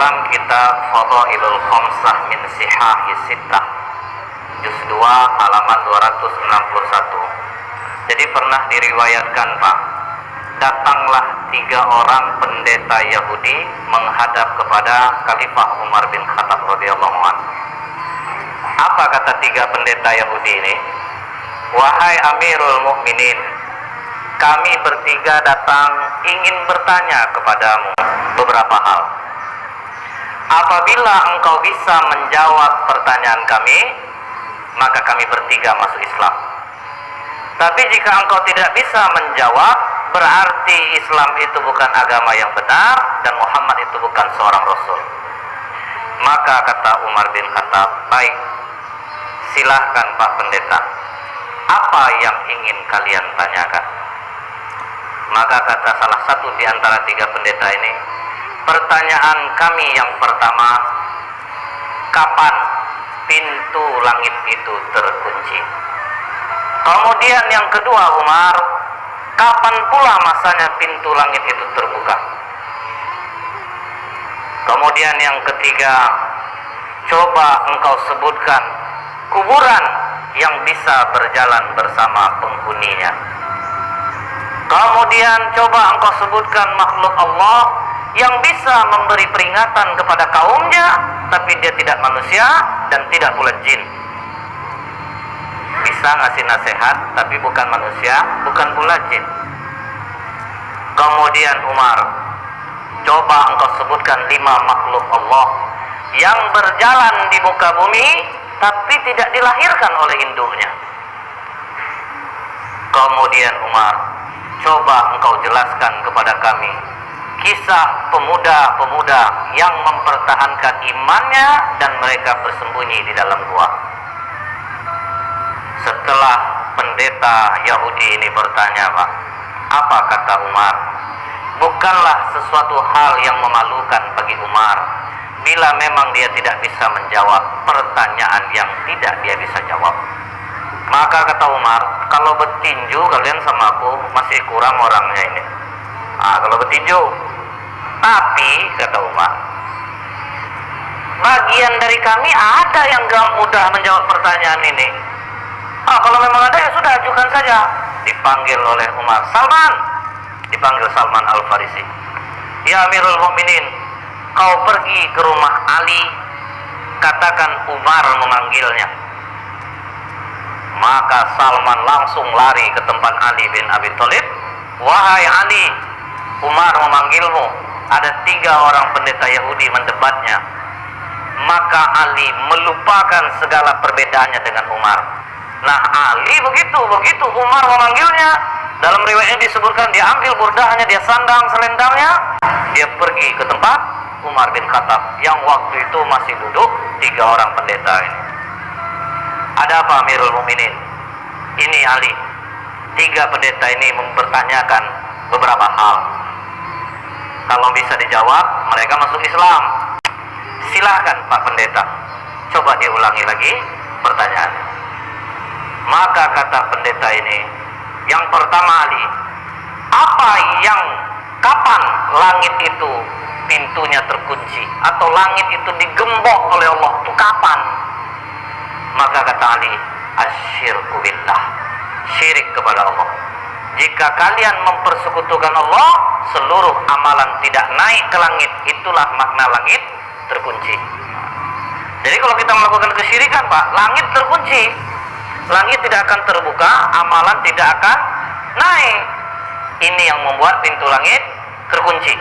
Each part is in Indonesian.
dalam kitab Fadailul Khamsah min Sihahi Sittah juz 2 halaman 261. Jadi pernah diriwayatkan, Pak, datanglah 3 orang pendeta Yahudi menghadap kepada Khalifah Umar bin Khattab radhiyallahu anhu. Apa kata 3 pendeta Yahudi ini? Wahai Amirul Mukminin, kami bertiga datang ingin bertanya kepadamu beberapa hal. Apabila engkau bisa menjawab pertanyaan kami, maka kami bertiga masuk Islam. Tapi jika engkau tidak bisa menjawab, berarti Islam itu bukan agama yang benar dan Muhammad itu bukan seorang Rasul. Maka kata Umar bin Khattab, baik, silahkan Pak Pendeta, apa yang ingin kalian tanyakan? Maka kata salah satu di antara 3 pendeta ini, pertanyaan kami yang pertama, kapan pintu langit itu terkunci? Kemudian yang kedua, Umar, kapan pula masanya pintu langit itu terbuka? Kemudian yang ketiga, coba engkau sebutkan kuburan yang bisa berjalan bersama penghuninya. Kemudian coba engkau sebutkan makhluk Allah yang bisa memberi peringatan kepada kaumnya, tapi dia tidak manusia dan tidak pula jin. Bisa ngasih nasihat, tapi bukan manusia, bukan pula jin. Kemudian Umar, coba engkau sebutkan 5 makhluk Allah yang berjalan di muka bumi, tapi tidak dilahirkan oleh induknya. Kemudian Umar, coba engkau jelaskan kepada kami kisah pemuda-pemuda yang mempertahankan imannya dan mereka bersembunyi di dalam gua. Setelah pendeta Yahudi ini bertanya, Pak, apa kata Umar? Bukanlah sesuatu hal yang memalukan bagi Umar bila memang dia tidak bisa menjawab pertanyaan yang tidak dia bisa jawab. Maka kata Umar, kalau bertinju kalian sama aku masih kurang orangnya ini. Kalau bertinju. Tapi kata Umar, bagian dari kami ada yang gak mudah menjawab pertanyaan ini. Kalau memang ada ya sudah, ajukan saja. Dipanggil oleh Umar, Salman. Dipanggil Salman Al-Farisi. Ya Amirul Mukminin, kau pergi ke rumah Ali, katakan Umar memanggilnya. Maka Salman langsung lari ke tempat Ali bin Abi Thalib. Wahai Ali, Umar memanggilmu. Ada 3 orang pendeta Yahudi mendebatnya. Maka Ali melupakan segala perbedaannya dengan Umar. Nah, Ali begitu Umar memanggilnya, dalam riwayatnya disebutkan dia ambil burdahnya, dia sandang selendangnya, dia pergi ke tempat Umar bin Khattab yang waktu itu masih duduk 3 orang pendeta ini. Ada apa Amirul Mukminin? Ini Ali, 3 pendeta ini mempertanyakan beberapa hal. Kalau bisa dijawab, mereka masuk Islam. Silahkan Pak Pendeta, coba diulangi lagi pertanyaannya. Maka kata pendeta ini, yang pertama Ali, kapan langit itu pintunya terkunci atau langit itu digembok oleh Allah, itu kapan? Maka kata Ali, asyirku billah, syirik kepada Allah. Jika kalian mempersekutukan Allah, seluruh amalan tidak naik ke langit. Itulah makna langit terkunci. Jadi kalau kita melakukan kesyirikan, Pak, langit terkunci. Langit tidak akan terbuka, amalan tidak akan naik. Ini yang membuat pintu langit terkunci.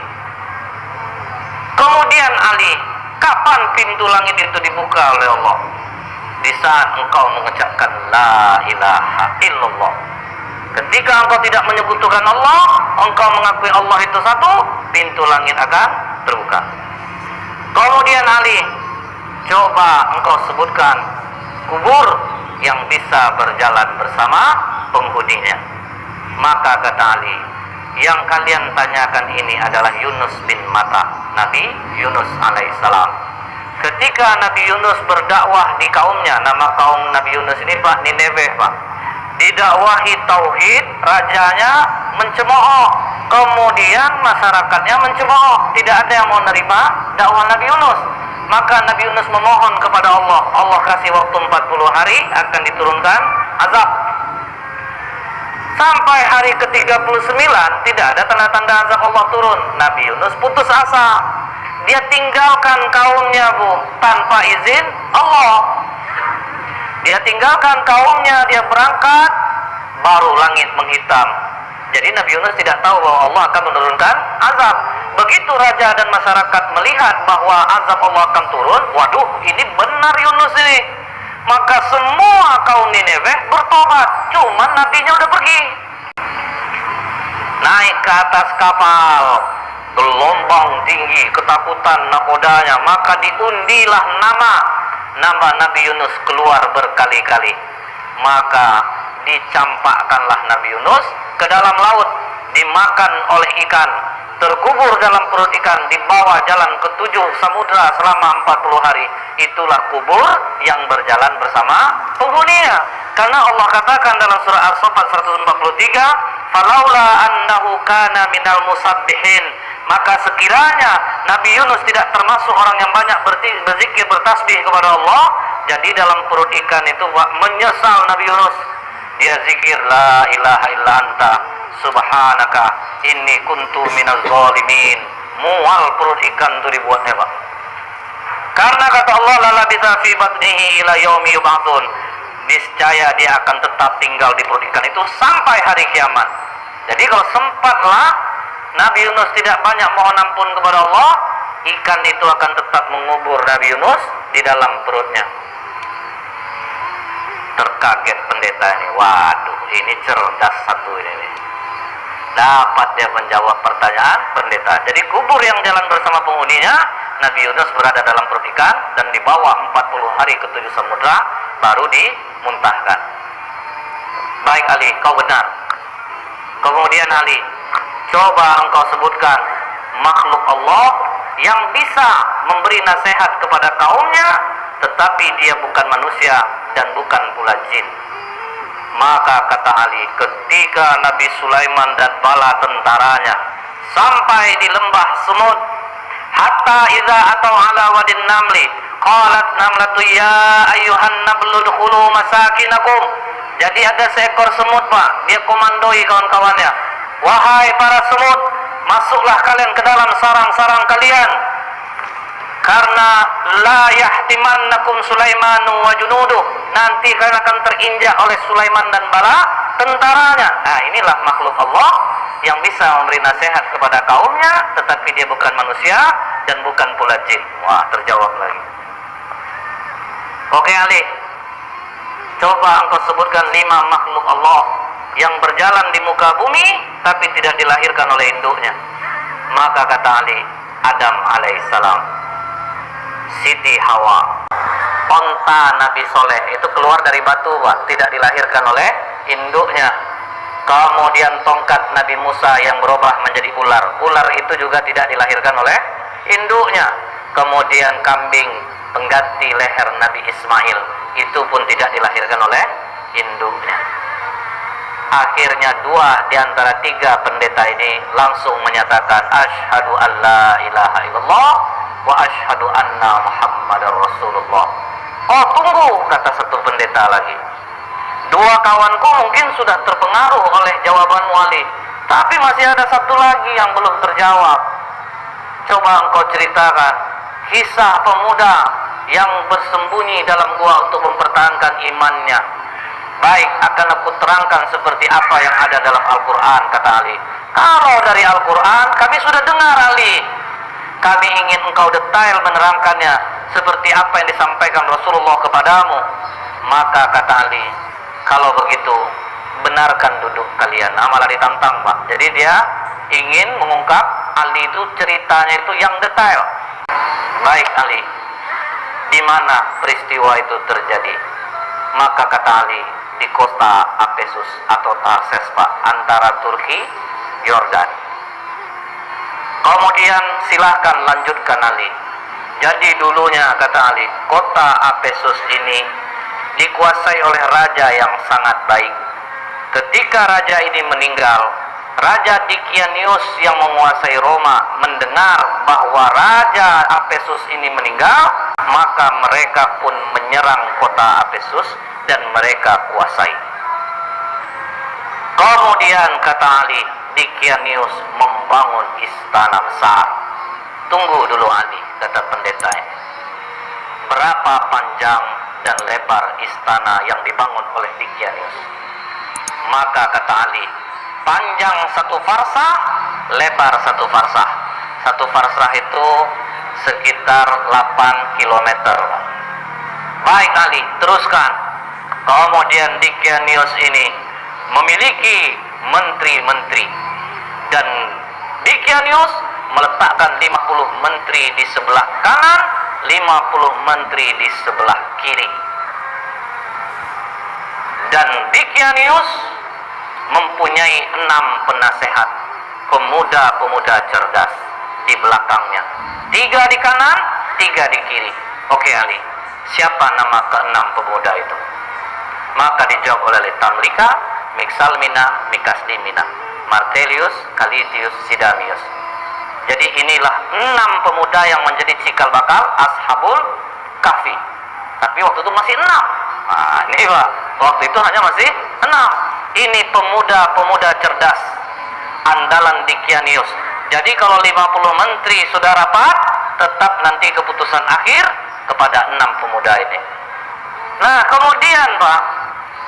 Kemudian Ali, kapan pintu langit itu dibuka oleh Allah? Di saat engkau mengucapkan la ilaha illallah. Ketika engkau tidak menyekutukan Allah, engkau mengakui Allah itu satu, pintu langit akan terbuka. Kemudian Ali, coba engkau sebutkan kubur yang bisa berjalan bersama penghuninya. Maka kata Ali, yang kalian tanyakan ini adalah Yunus bin Matta, Nabi Yunus alaihissalam. Ketika Nabi Yunus berdakwah di kaumnya, nama kaum Nabi Yunus ini Pak, Nineveh Pak, didakwahi tauhid, rajanya mencemooh, Kemudian masyarakatnya mencemooh, tidak ada yang mau menerima dakwah Nabi Yunus. Maka Nabi Yunus memohon kepada Allah. Allah kasih waktu 40 hari akan diturunkan azab. Sampai hari ke-39 tidak ada tanda-tanda azab Allah turun. Nabi Yunus putus asa. Dia tinggalkan kaumnya, Bu, tanpa izin Allah. Dia tinggalkan kaumnya, dia berangkat, baru langit menghitam. Jadi Nabi Yunus tidak tahu bahwa Allah akan menurunkan azab. Begitu raja dan masyarakat melihat bahwa azab Allah akan turun, waduh, ini benar Yunus ini. Maka semua kaum Nineveh bertobat, cuman nabinya udah pergi. Naik ke atas kapal, gelombang tinggi, ketakutan nakodanya, maka diundilah nama Nabi Yunus keluar berkali-kali. Maka dicampakkanlah Nabi Yunus ke dalam laut, dimakan oleh ikan, terkubur dalam perut ikan, dibawa jalan ke 7 samudra selama 40 hari. Itulah kubur yang berjalan bersama penghuninya. Karena Allah katakan dalam surah As-Saffat 143, "Falaula annahu kana minal musabbihin." Maka sekiranya Nabi Yunus tidak termasuk orang yang banyak berzikir, bertasbih kepada Allah, jadi dalam perut ikan itu menyesal Nabi Yunus. Dia zikir, la ilaha illa anta subhanaka inni kuntu minaz zalimin. Mual perut ikan itu dibuatnya, Pak. Karena kata Allah, la labitha fi batnihi ila yaumi yub'atsun. Niscaya dia akan tetap tinggal di perut ikan itu sampai hari kiamat. Jadi kalau sempatlah Nabi Yunus tidak banyak mohon ampun kepada Allah, ikan itu akan tetap mengubur Nabi Yunus di dalam perutnya. Terkaget pendeta ini, waduh, ini cerdas satu ini. Dapat dia menjawab pertanyaan pendeta. Jadi kubur yang jalan bersama penghuninya, Nabi Yunus berada dalam perut ikan dan dibawa 40 hari ke 7 samudra, baru dimuntahkan. Baik Ali, kau benar. Kemudian Ali, coba engkau sebutkan makhluk Allah yang bisa memberi nasihat kepada kaumnya, tetapi dia bukan manusia dan bukan pula jin. Maka kata Ali, ketika Nabi Sulaiman dan bala tentaranya sampai di lembah semut, hatta idza atau ala wadin namli, qalat namlatu ya ayyuhan nablu dkhulu masakinakum. Jadi ada seekor semut, Pak, dia komandoi kawan-kawannya. Wahai para semut, masuklah kalian ke dalam sarang-sarang kalian, karena la yahtimannakum Sulaimanu wa junuduh, nanti kalian akan terinjak oleh Sulaiman dan bala tentaranya. Nah, inilah makhluk Allah yang bisa memberi nasihat kepada kaumnya, tetapi dia bukan manusia dan bukan pula jin. Wah, terjawab lagi. Oke Ali, coba engkau sebutkan 5 makhluk Allah yang berjalan di muka bumi tapi tidak dilahirkan oleh induknya. Maka kata Ali, Adam alaihissalam, Siti Hawa, onta Nabi Soleh itu keluar dari batu, Pak, tidak dilahirkan oleh induknya. Kemudian tongkat Nabi Musa yang berubah menjadi ular, ular itu juga tidak dilahirkan oleh induknya. Kemudian kambing pengganti leher Nabi Ismail, itu pun tidak dilahirkan oleh induknya. Akhirnya 2 di antara 3 pendeta ini langsung menyatakan asyhadu alla ilaha illallah wa asyhadu anna Muhammadar Rasulullah. Oh, tunggu, kata satu pendeta lagi. 2 kawanku mungkin sudah terpengaruh oleh jawaban wali, tapi masih ada satu lagi yang belum terjawab. Coba engkau ceritakan kisah pemuda yang bersembunyi dalam gua untuk mempertahankan imannya. Baik, akan aku terangkan seperti apa yang ada dalam Al-Quran, kata Ali. Kalau dari Al-Quran kami sudah dengar, Ali. Kami ingin engkau detail menerangkannya seperti apa yang disampaikan Rasulullah kepadamu. Maka kata Ali, kalau begitu benarkan duduk kalian. Malah ditantang, Pak. Jadi dia ingin mengungkap Ali itu ceritanya itu yang detail. Baik Ali, di mana peristiwa itu terjadi? Maka kata Ali, di kota Apesus atau Tarses, Pak, antara Turki, Yordan. Kemudian silahkan lanjutkan Ali. Jadi dulunya kata Ali, kota Apesus ini dikuasai oleh raja yang sangat baik. Ketika raja ini meninggal, Raja Dikianius yang menguasai Roma mendengar bahwa Raja Efesus ini meninggal, maka mereka pun menyerang kota Efesus dan mereka kuasai. Kemudian kata Ali, Dikianius membangun istana besar. Tunggu dulu Ali, kata pendeta ini. Berapa panjang dan lebar istana yang dibangun oleh Dikianius? Maka kata Ali, panjang 1 farsah, lebar 1 farsah. 1 farsah itu sekitar 8 kilometer. Baik Ali, teruskan. Kemudian Dikianius ini memiliki menteri-menteri, dan Dikianius meletakkan 50 menteri di sebelah kanan, 50 menteri di sebelah kiri. Dan Dikianius mempunyai 6 penasehat, pemuda-pemuda cerdas di belakangnya. 3 di kanan, 3 di kiri. Oke Ali, siapa nama ke-6 pemuda itu? Maka dijawab oleh Tamlika, Mixalmina, Mikasdimina, Martelius, Kalitius, Sidamius. Jadi inilah 6 pemuda yang menjadi cikal bakal Ashabul Kahfi. Tapi waktu itu masih 6. Nah, ini Pak, waktu itu hanya masih 6. Ini pemuda-pemuda cerdas andalan Dikianius. Jadi kalau 50 menteri sudah rapat, tetap nanti keputusan akhir kepada 6 pemuda ini. Nah, kemudian Pak,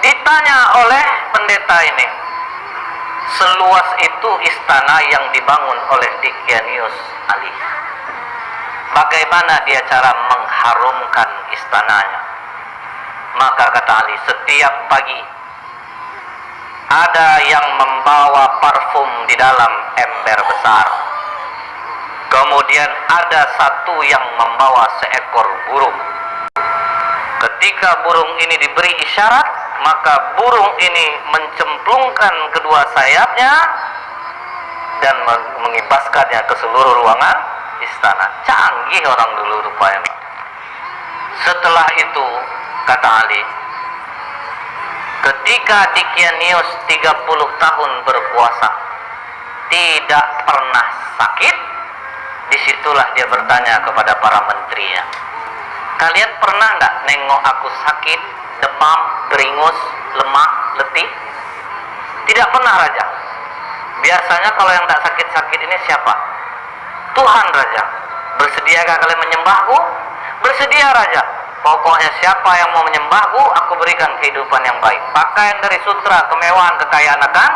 ditanya oleh pendeta ini, seluas itu istana yang dibangun oleh Dikianius Ali. Bagaimana dia cara mengharumkan istananya? Maka kata Ali, setiap pagi ada yang membawa parfum di dalam ember besar. Kemudian ada satu yang membawa seekor burung. Ketika burung ini diberi isyarat, maka burung ini mencemplungkan kedua sayapnya dan mengibaskannya ke seluruh ruangan istana. Canggih orang dulu rupanya. Setelah itu, kata Ali, ketika Dikianius 30 tahun berkuasa, tidak pernah sakit, disitulah dia bertanya kepada para menterinya, kalian pernah nggak nengok aku sakit, demam, beringus, lemah, letih? Tidak pernah Raja. Biasanya kalau yang tak sakit-sakit ini siapa? Tuhan Raja. Bersediakah kalian menyembahku? Bersedia Raja. Pokoknya siapa yang mau menyembahku, aku berikan kehidupan yang baik. Pakaian dari sutra, kemewahan, kekayaan akan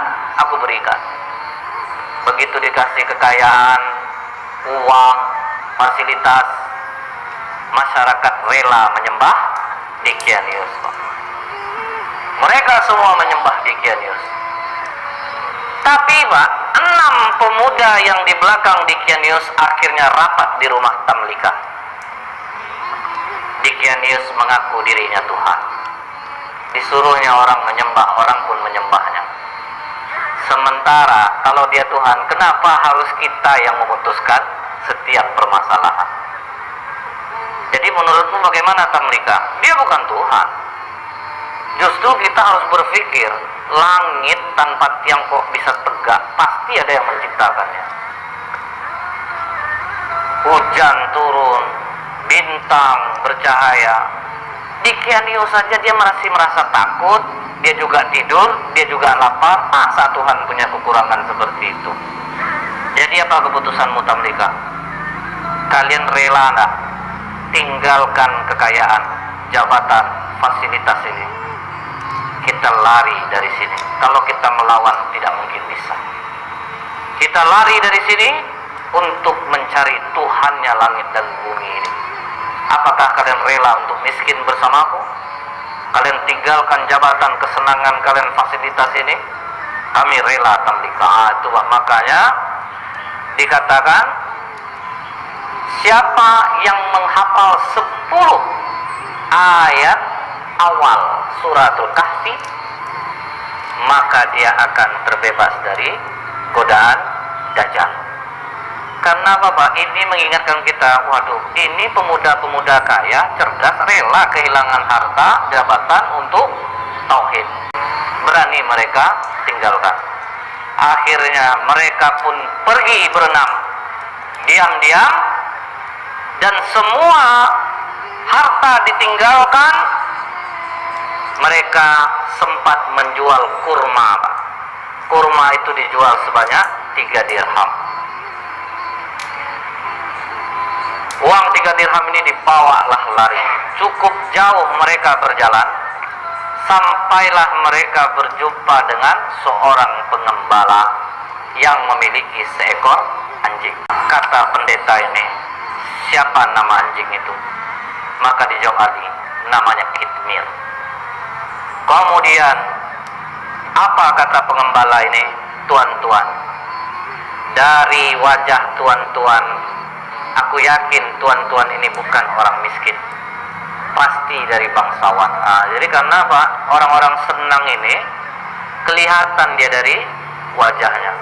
aku berikan. Begitu dikasih kekayaan, uang, fasilitas, masyarakat rela menyembah Dikianius. Mereka semua menyembah Dikianius. Tapi Pak, 6 pemuda yang di belakang Dikianius akhirnya rapat di rumah Tamlika. Dikianius mengaku dirinya Tuhan. Disuruhnya orang menyembah, orang pun menyembahnya. Sementara kalau dia Tuhan, kenapa harus kita yang memutuskan setiap permasalahan? Jadi menurutmu bagaimana Tamlika? Dia bukan Tuhan. Justru kita harus berpikir, langit tanpa tiang kok bisa tegak, pasti ada yang menciptakannya. Hujan turun, bintang bercahaya. Dikianius saja dia masih merasa takut, dia juga tidur, dia juga lapar. Masa Tuhan punya kekurangan seperti itu? Jadi apa keputusanmu Tamlika? Kalian rela enggak tinggalkan kekayaan, jabatan, fasilitas ini? Kita lari dari sini. Kalau kita melawan tidak mungkin bisa. Kita lari dari sini untuk mencari Tuhannya langit dan bumi ini. Apakah kalian rela untuk miskin bersamaku? Kalian tinggalkan jabatan, kesenangan kalian, fasilitas ini? Kami rela Tamlika. Itu makanya dikatakan, siapa yang menghafal 10 ayat awal suratul Kahfi, maka dia akan terbebas dari godaan dajjal. Karena apa Pak? Ini mengingatkan kita, waduh, ini pemuda-pemuda kaya, cerdas, rela kehilangan harta, jabatan untuk tauhid. Berani mereka tinggalkan. Akhirnya mereka pun pergi berenam diam-diam, dan semua harta ditinggalkan. Mereka sempat menjual kurma. Kurma itu dijual sebanyak 3 dirham. Uang 3 dirham ini dibawalah lari. Cukup jauh mereka berjalan, sampailah mereka berjumpa dengan seorang pengembala yang memiliki seekor anjing. Kata pendeta ini, siapa nama anjing itu? Maka dijawab Ali, namanya Kitmir. Kemudian apa kata pengembala ini? Tuan-tuan, dari wajah tuan-tuan, aku yakin tuan-tuan ini bukan orang miskin, pasti dari bangsawan. Jadi karena apa? Orang-orang senang ini kelihatan dia dari wajahnya.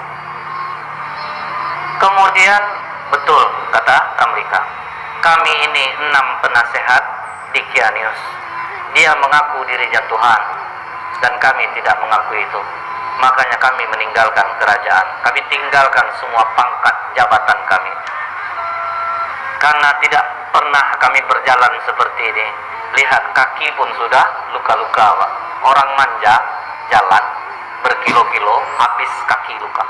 Kemudian betul kata Tamlika, kami ini 6 penasehat di Kianius. Dia mengaku dirinya Tuhan dan kami tidak mengakui itu. Makanya kami meninggalkan kerajaan. Kami tinggalkan semua pangkat jabatan kami. Karena tidak pernah kami berjalan seperti ini. Lihat, kaki pun sudah luka-luka, Pak. Orang manja jalan berkilo-kilo, habis kaki luka.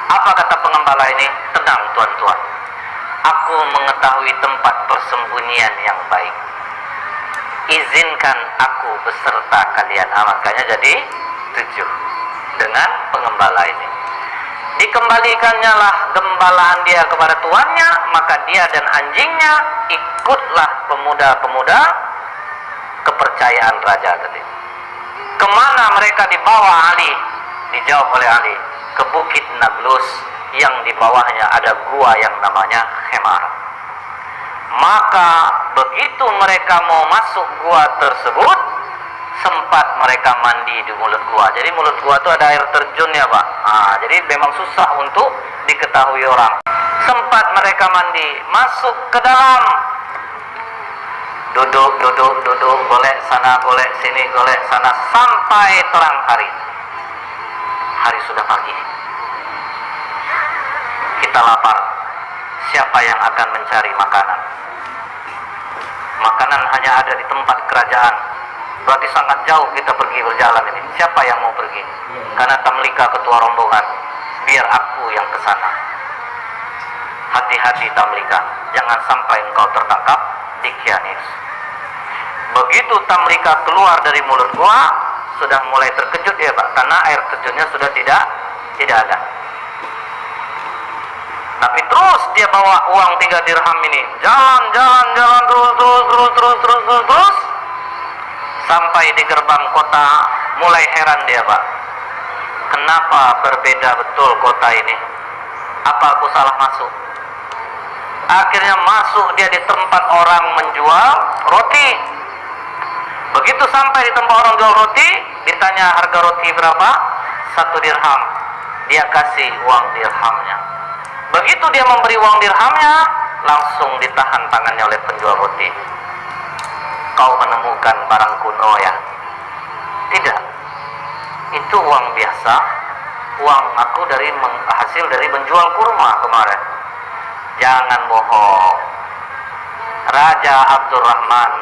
Apa kata pengembala ini? Tenang tuan-tuan, aku mengetahui tempat persembunyian yang baik. Izinkan aku beserta kalian. Makanya jadi 7 dengan pengembala ini. Dikembalikannya lah gembalaan dia kepada tuannya, maka dia dan anjingnya ikutlah pemuda-pemuda kepercayaan raja tadi. Kemana mereka dibawa Ali? Dijawab oleh Ali, ke Bukit Nablus yang di bawahnya ada gua yang namanya Khemar. Maka begitu mereka mau masuk gua tersebut, sempat mereka mandi di mulut gua. Jadi mulut gua itu ada air terjunnya, Pak. Jadi memang susah untuk diketahui orang. Sempat mereka mandi, masuk ke dalam, duduk, golek sana, golek sini, golek sana, sampai terang hari. Hari sudah pagi. Kita lapar. Siapa yang akan mencari makanan? Makanan hanya ada di tempat kerajaan. Berarti sangat jauh kita pergi berjalan ini. Siapa yang mau pergi? Karena Tamlika ketua rombongan. Biar aku yang ke sana. Hati-hati Tamlika, jangan sampai engkau tertangkap di Kianis. Begitu Tamlika keluar dari mulut gua, sudah mulai terkejut ya, Pak, karena air terjunnya sudah tidak ada. Tapi terus dia bawa uang 3 dirham ini, jalan terus sampai di gerbang kota. Mulai heran dia, Pak, kenapa berbeda betul kota ini? Apa aku salah masuk? Akhirnya masuk dia di tempat orang menjual roti. Begitu sampai di tempat orang jual roti, ditanya harga roti berapa? 1 dirham. Dia kasih uang dirhamnya. Begitu dia memberi uang dirhamnya, langsung ditahan tangannya oleh penjual roti. Kau menemukan barang kuno ya? Tidak, itu uang biasa. Uang aku hasil dari menjual kurma kemarin. Jangan bohong. Raja Abdurrahman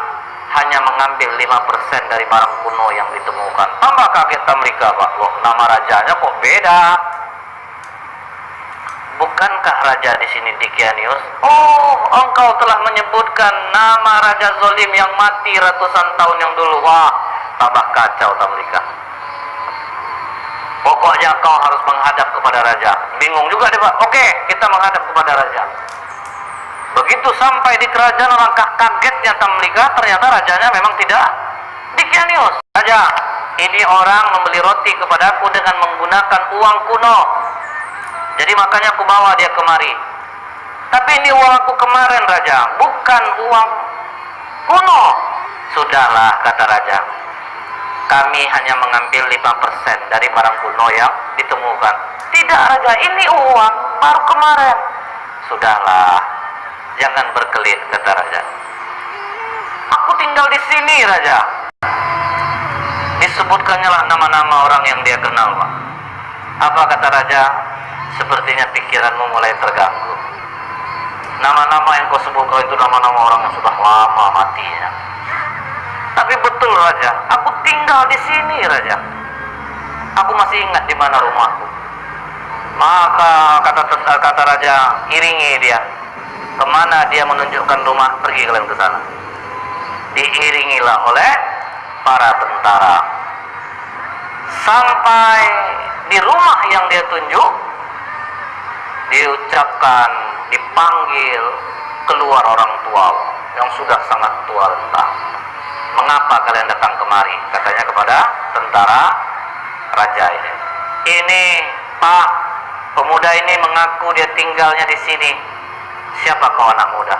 hanya mengambil 5% dari barang kuno yang ditemukan. Tambah kaget Tamlika, Pak. Loh, nama rajanya kok beda? Bukankah raja di sini Dikianius? Oh, engkau telah menyebutkan nama raja zolim yang mati ratusan tahun yang dulu. Wah, tambah kacau Tamlika. Pokoknya kau harus menghadap kepada raja. Bingung juga deh, Pak. Oke, kita menghadap kepada raja. Begitu sampai di kerajaan, alangkah kagetnya Tamlika, ternyata rajanya memang tidak Dikianius. Raja, ini orang membeli roti kepadaku dengan menggunakan uang kuno. Jadi makanya aku bawa dia kemari. Tapi ini uang aku kemarin, Raja, bukan uang kuno. Sudahlah, kata raja, kami hanya mengambil 5% dari barang kuno yang ditemukan. Tidak, Raja, ini uang baru kemarin. Sudahlah, jangan berkelit, kata raja. Aku tinggal di sini, Raja. Disebutkannya lah nama-nama orang yang dia kenal, Pak. Apa kata raja? Sepertinya pikiranmu mulai terganggu. Nama-nama yang kau sebut kau itu nama-nama orang yang sudah lama matinya. Tapi betul raja, aku tinggal di sini raja. Aku masih ingat di mana rumahku. Maka kata raja, iringi dia. Kemana dia menunjukkan rumah, pergi kalian ke sana. Diiringilah oleh para tentara. Sampai di rumah yang dia tunjuk, diucapkan, dipanggil keluar orang tua yang sudah sangat tua renta. Mengapa kalian datang kemari? Katanya kepada tentara raja ini. Ini Pak, pemuda ini mengaku dia tinggalnya di sini. Siapa kau anak muda?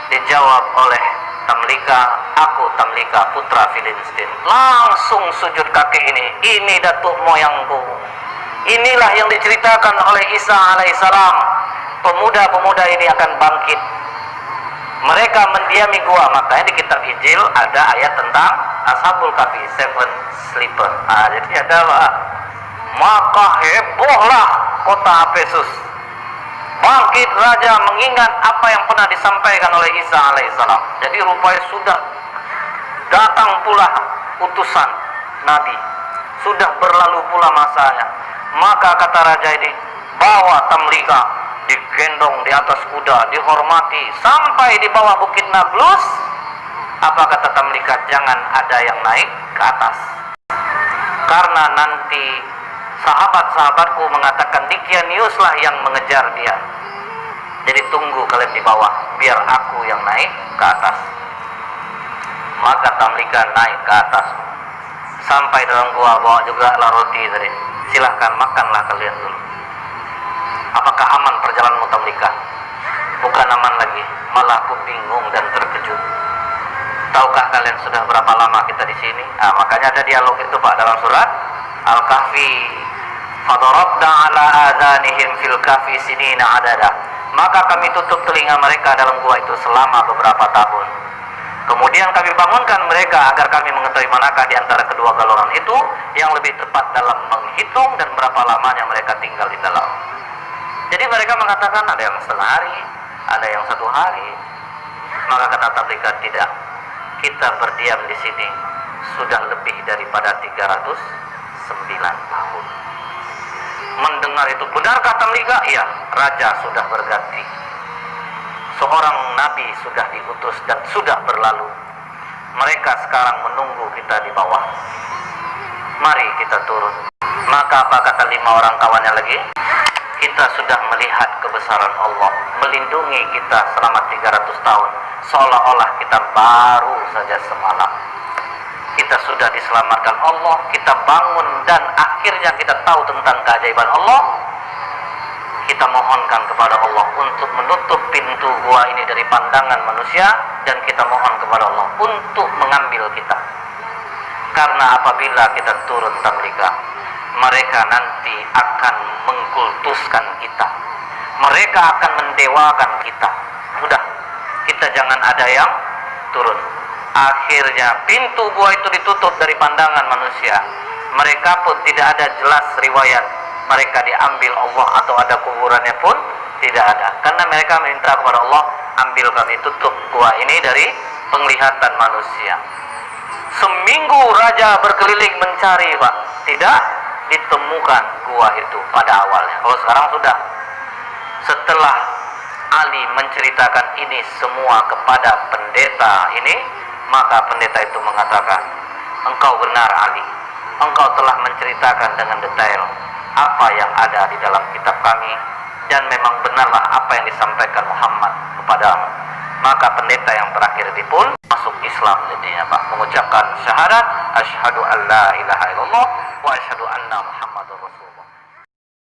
Dijawab oleh Tamlika, aku Tamlika putra Filistin. Langsung sujud kaki ini datuk moyangku. Inilah yang diceritakan oleh Isa alaihissalam. Pemuda-pemuda ini akan bangkit. Mereka mendiami gua. Makanya di kitab Injil ada ayat tentang Ashabul Kahfi, Seven Sleeper. Jadi ada Pak. Maka hebohlah kota Efesus. Bangkit raja mengingat apa yang pernah disampaikan oleh Isa alaihissalam. Jadi rupanya sudah datang pula utusan Nabi. Sudah berlalu pula masanya. Maka kata raja ini, bawa Tamlika, digendong di atas kuda, dihormati sampai di bawah bukit Nablus. Apa kata Tamlika? Jangan ada yang naik ke atas, karena nanti sahabat-sahabatku mengatakan Dikianiuslah yang mengejar dia. Jadi tunggu kalian di bawah, biar aku yang naik ke atas. Maka Tamlika naik ke atas, sampai dalam gua, bawa juga lah roti tadi. Silahkan makanlah kalian dulu. Apakah aman perjalananmu Tamlika? Bukan aman lagi, malah aku bingung dan terkejut. Tahukah kalian sudah berapa lama kita di sini? Makanya ada dialog itu Pak dalam surat Al-Kahfi. Fadarabna ala adhanihim fil kahfi sinina adada. Maka kami tutup telinga mereka dalam gua itu selama beberapa tahun. Kemudian kami bangunkan mereka agar kami mengetahui manakah di antara kedua golongan itu yang lebih tepat dalam menghitung dan berapa lamanya mereka tinggal di dalam. Jadi mereka mengatakan ada yang setengah hari, ada yang 1 hari. Maka kata Tamlika, tidak. Kita berdiam di sini sudah lebih daripada 309 tahun. Mendengar itu, benarkah Tamlika? Iya, raja sudah berganti. Seorang nabi sudah diutus dan sudah berlalu. Mereka sekarang menunggu kita di bawah. Mari kita turun. Maka apa kata 5 orang kawannya lagi? Kita sudah melihat kebesaran Allah melindungi kita selama 300 tahun. Seolah-olah kita baru saja semalam. Kita sudah diselamatkan Allah, kita bangun dan akhirnya kita tahu tentang keajaiban Allah. Kita mohonkan kepada Allah untuk menutup pintu gua ini dari pandangan manusia, dan kita mohon kepada Allah untuk mengambil kita. Karena apabila kita turun Tamlika, mereka nanti akan mengkultuskan kita. Mereka akan mendewakan kita. Udah, kita jangan ada yang turun. Akhirnya pintu gua itu ditutup dari pandangan manusia. Mereka pun tidak ada jelas riwayat mereka diambil Allah atau ada kuburannya pun tidak ada. Karena mereka minta kepada Allah, ambil kami, tutup gua ini dari penglihatan manusia. Seminggu raja berkeliling mencari Pak, tidak ditemukan gua itu pada awalnya. Kalau sekarang sudah. Setelah Ali menceritakan ini semua kepada pendeta ini, maka pendeta itu mengatakan, engkau benar Ali, engkau telah menceritakan dengan detail apa yang ada di dalam kitab kami, dan memang benarlah apa yang disampaikan Muhammad kepadamu. Maka pendeta yang terakhir ini pun masuk Islam jadinya Pak, mengucapkan syahadat asyhadu an la ilaha illallah wa asyhadu anna Muhammadur Rasul.